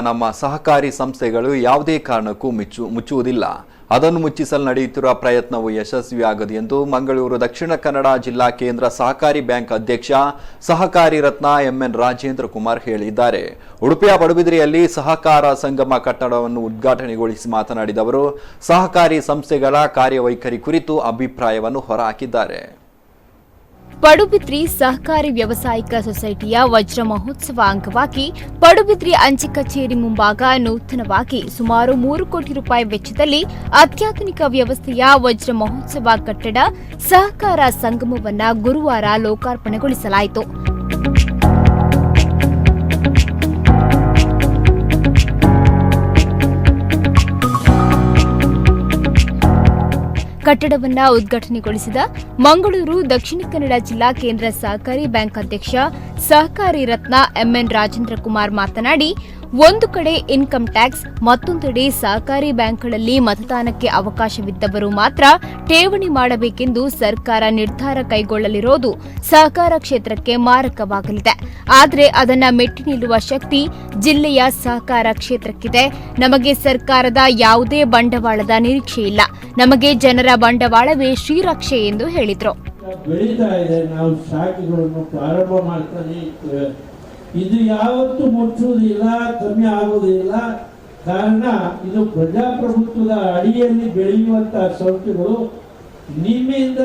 ನಮ್ಮ ಸಹಕಾರಿ ಸಂಸ್ಥೆಗಳು ಯಾವುದೇ ಕಾರಣಕ್ಕೂ ಮುಚ್ಚುವುದಿಲ್ಲ. ಅದನ್ನು ಮುಚ್ಚಿಸಲು ನಡೆಯುತ್ತಿರುವ ಪ್ರಯತ್ನವು ಯಶಸ್ವಿಯಾಗದು ಎಂದು ಮಂಗಳೂರು ದಕ್ಷಿಣ ಕನ್ನಡ ಜಿಲ್ಲಾ ಕೇಂದ್ರ ಸಹಕಾರಿ ಬ್ಯಾಂಕ್ ಅಧ್ಯಕ್ಷ ಸಹಕಾರಿ ರತ್ನ ಎಂಎನ್ ರಾಜೇಂದ್ರ ಕುಮಾರ್ ಹೇಳಿದ್ದಾರೆ. ಉಡುಪಿಯ ಪಡುಬಿದ್ರಿಯಲ್ಲಿ ಸಹಕಾರ ಸಂಗಮ ಕಟ್ಟಡವನ್ನು ಉದ್ಘಾಟನೆಗೊಳಿಸಿ ಮಾತನಾಡಿದ ಅವರು ಸಹಕಾರಿ ಸಂಸ್ಥೆಗಳ ಕಾರ್ಯವೈಖರಿ ಕುರಿತು ಅಭಿಪ್ರಾಯವನ್ನು ಹೊರಹಾಕಿದ್ದಾರೆ. ಪಡುಬಿದ್ರಿ ಸಹಕಾರಿ ವ್ಯವಸಾಯಿಕ ಸೊಸೈಟಿಯ ವಜ್ರ ಮಹೋತ್ಸವ ಅಂಗವಾಗಿ ಪಡುಬಿದ್ರಿ ಅಂಚೆ ಕಚೇರಿ ಮುಂಭಾಗ ನೂತನವಾಗಿ ಸುಮಾರು 3 ಕೋಟಿ ರೂಪಾಯಿ ವೆಚ್ಚದಲ್ಲಿ ಅತ್ಯಾಧುನಿಕ ವ್ಯವಸ್ಥೆಯ ವಜ್ರ ಮಹೋತ್ಸವ ಕಟ್ಟಡ ಸಹಕಾರ ಸಂಗಮವನ್ನು ಗುರುವಾರ ಲೋಕಾರ್ಪಣೆಗೊಳಿಸಲಾಯಿತು. ಕಟ್ಟಡವನ್ನು ಉದ್ಘಾಟನೆಗೊಳಿಸಿದ ಮಂಗಳೂರು ದಕ್ಷಿಣ ಕನ್ನಡ ಜಿಲ್ಲಾ ಕೇಂದ್ರ ಸಹಕಾರಿ ಬ್ಯಾಂಕ್ ಅಧ್ಯಕ್ಷ ಸಹಕಾರಿ ರತ್ನ ಎಂಎನ್ ರಾಜೇಂದ್ರ ಕುಮಾರ್ ಮಾತನಾಡಿ, ಒಂದು ಕಡೆ ಇನ್ಕಮ್ ಟ್ಯಾಕ್ಸ್, ಮತ್ತೊಂದೆಡೆ ಸಹಕಾರಿ ಬ್ಯಾಂಕ್ಗಳಲ್ಲಿ ಮತದಾನಕ್ಕೆ ಅವಕಾಶವಿದ್ದವರು ಮಾತ್ರ ಠೇವಣಿ ಮಾಡಬೇಕೆಂದು ಸರ್ಕಾರ ನಿರ್ಧಾರ ಕೈಗೊಳ್ಳಲಿರುವುದು ಸಹಕಾರ ಕ್ಷೇತ್ರಕ್ಕೆ ಮಾರಕವಾಗಲಿದೆ. ಆದರೆ ಅದನ್ನು ಮೆಟ್ಟಿ ನಿಲ್ಲುವ ಶಕ್ತಿ ಜಿಲ್ಲೆಯ ಸಹಕಾರ ಕ್ಷೇತ್ರಕ್ಕಿದೆ. ನಮಗೆ ಸರ್ಕಾರದ ಯಾವುದೇ ಬಂಡವಾಳದ ನಿರೀಕ್ಷೆ ಇಲ್ಲ. ನಮಗೆ ಜನರ ಬಂಡವಾಳವೇ ಶ್ರೀರಕ್ಷೆ ಎಂದು ಹೇಳಿದರು. ಬೆಳೀತಾ ಇದೆ, ನಾವು ಶಾಖೆಗಳನ್ನು ಪ್ರಾರಂಭ ಮಾಡ್ತಾನೆ ಇರ್ತೇವೆ. ಇದು ಯಾವತ್ತೂ ಮುಚ್ಚುವುದಿಲ್ಲ, ಕಮ್ಮಿ ಆಗುವುದಿಲ್ಲ. ಕಾರಣ ಇದು ಪ್ರಜಾಪ್ರಭುತ್ವದ ಅಡಿಯಲ್ಲಿ ಬೆಳೆಯುವಂತಹ ಸಂಸ್ಥೆಗಳು. ನಿಮ್ಮಿಂದ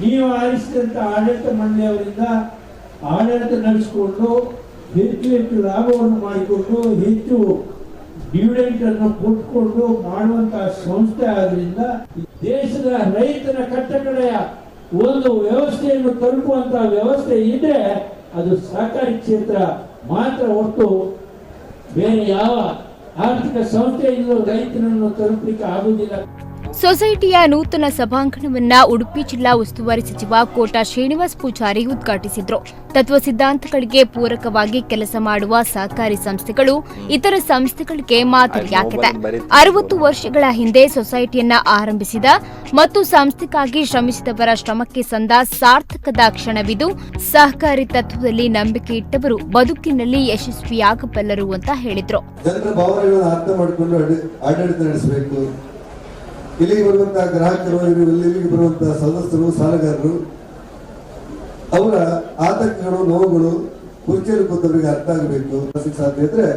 ನೀವು ಆರಿಸಿದಂತ ಆಡಳಿತ ಮಂಡಳಿಯವರಿಂದ ಆಡಳಿತ ನಡೆಸಿಕೊಂಡು ಹೆಚ್ಚು ಹೆಚ್ಚು ಲಾಭವನ್ನು ಮಾಡಿಕೊಂಡು ಹೆಚ್ಚು ಡಿವಿಡೆಂಟ್ ಅನ್ನು ಕೊಟ್ಟುಕೊಂಡು ಮಾಡುವಂತಹ ಸಂಸ್ಥೆ ಆದ್ರಿಂದ ದೇಶದ ರೈತರ ಕಟ್ಟಕಡೆಯ ಒಂದು ವ್ಯವಸ್ಥೆಯನ್ನು ತಲುಪುವಂತಹ ವ್ಯವಸ್ಥೆ ಇದ್ರೆ ಅದು ಸಹಕಾರಿ ಕ್ಷೇತ್ರ ಮಾತ್ರ. ಹೊರತು ಬೇರೆ ಯಾವ ಆರ್ಥಿಕ ಸಂಸ್ಥೆಯಿಂದ ರೈತರನ್ನು ತಲುಪಲಿಕ್ಕೆ ಆಗುವುದಿಲ್ಲ. ಸೊಸೈಟಿಯ ನೂತನ ಸಭಾಂಗಣವನ್ನು ಉಡುಪಿ ಜಿಲ್ಲಾ ಉಸ್ತುವಾರಿ ಸಚಿವ ಕೋಟಾ ಶ್ರೀನಿವಾಸ್ ಪೂಜಾರಿ ಉದ್ಘಾಟಿಸಿದರು. ತತ್ವ ಸಿದ್ಧಾಂತಗಳಿಗೆ ಪೂರಕವಾಗಿ ಕೆಲಸ ಮಾಡುವ ಸಹಕಾರಿ ಸಂಸ್ಥೆಗಳು ಇತರ ಸಂಸ್ಥೆಗಳಿಗೆ ಮಾದರಿಯಾಗಿದೆ. 60 ವರ್ಷಗಳ ಹಿಂದೆ ಸೊಸೈಟಿಯನ್ನ ಆರಂಭಿಸಿದ ಮತ್ತು ಸಂಸ್ಥೆಗಾಗಿ ಶ್ರಮಿಸಿದವರ ಶ್ರಮಕ್ಕೆ ಸಂದ ಸಾರ್ಥಕದ ಕ್ಷಣವಿದು. ಸಹಕಾರಿ ತತ್ವದಲ್ಲಿ ನಂಬಿಕೆ ಇಟ್ಟವರು ಬದುಕಿನಲ್ಲಿ ಯಶಸ್ವಿಯಾಗಬಲ್ಲರು ಅಂತ ಹೇಳಿದ್ರು. ಇಲ್ಲಿಗೆ ಬರುವಂತಹ ಗ್ರಾಹಕರು, ಇಲ್ಲಿಗೆ ಬರುವಂತಹ ಸದಸ್ಯರು, ಸಾಲಗಾರರು, ಅವರ ಆತಂಕಗಳು, ನೋವುಗಳು ಕುರ್ಚಿಯಲ್ಲಿ ಕೂತವರಿಗೆ ಅರ್ಥ ಆಗಬೇಕು. ಸಾಧ್ಯ ಇದ್ರೆ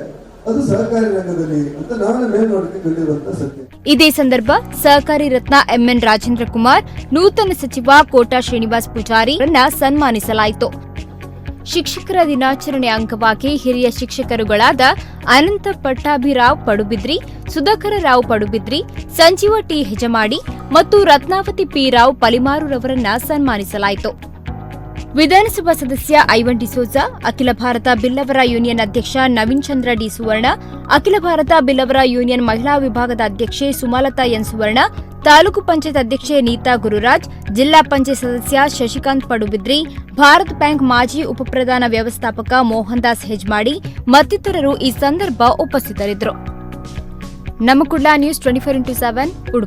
ಅದು ಸಹಕಾರಿ ರಂಗದಲ್ಲಿ ಅಂತ ನಾವೇ ಮೇಲ್ನೋಟಕ್ಕೆ ಕಂಡಿರುವಂತಹ ಸತ್ಯ. ಇದೇ ಸಂದರ್ಭ ಸಹಕಾರಿ ರತ್ನ ಎಂಎನ್ ರಾಜೇಂದ್ರ ಕುಮಾರ್, ನೂತನ ಸಚಿವ ಕೋಟಾ ಶ್ರೀನಿವಾಸ್ ಪೂಜಾರಿ ಅವರನ್ನ ಸನ್ಮಾನಿಸಲಾಯಿತು. ಶಿಕ್ಷಕರ ದಿನಾಚರಣೆ ಅಂಗವಾಗಿ ಹಿರಿಯ ಶಿಕ್ಷಕರುಗಳಾದ ಅನಂತ ಪಟ್ಟಾಭಿರಾವ್ ಪಡುಬಿದ್ರಿ, ಸುಧಾಕರ ರಾವ್ ಪಡುಬಿದ್ರಿ, ಸಂಜೀವ ಟಿ ಹೆಜಮಾಡಿ ಮತ್ತು ರತ್ನಾವತಿ ಪಿ ರಾವ್ ಪಲಿಮಾರುರವರನ್ನ ಸನ್ಮಾನಿಸಲಾಯಿತು. ವಿಧಾನಸಭಾ ಸದಸ್ಯ ಐವನ್ ಡಿಸೋಜ, ಅಖಿಲ ಭಾರತ ಬಿಲ್ಲವರ ಯೂನಿಯನ್ ಅಧ್ಯಕ್ಷ ನವೀನ್ ಚಂದ್ರ ಡಿ ಸುವರ್ಣ, ಅಖಿಲ ಭಾರತ ಬಿಲ್ಲವರ ಯೂನಿಯನ್ ಮಹಿಳಾ ವಿಭಾಗದ ಅಧ್ಯಕ್ಷೆ ಸುಮಲತಾ ಎನ್ ಸುವರ್ಣ, ತಾಲೂಕು ಪಂಚಾಯತ್ ಅಧ್ಯಕ್ಷೆ ನೀತಾ ಗುರುರಾಜ್, ಜಿಲ್ಲಾ ಪಂಚಾಯತ್ ಸದಸ್ಯ ಶಶಿಕಾಂತ್ ಪಡುಬಿದ್ರಿ, ಭಾರತ್ ಬ್ಯಾಂಕ್ ಮಾಜಿ ಉಪಪ್ರಧಾನ ವ್ಯವಸ್ಥಾಪಕ ಮೋಹನ್ ದಾಸ್ ಹೆಜ್ಮಾಡಿ ಮತ್ತಿತರರು ಈ ಸಂದರ್ಭ ಉಪಸ್ಥಿತರಿದ್ದರು. ನಮ್ಮ ಕುಡ್ಲ ನ್ಯೂಸ್ 24x7 ಉಡುಪಿ.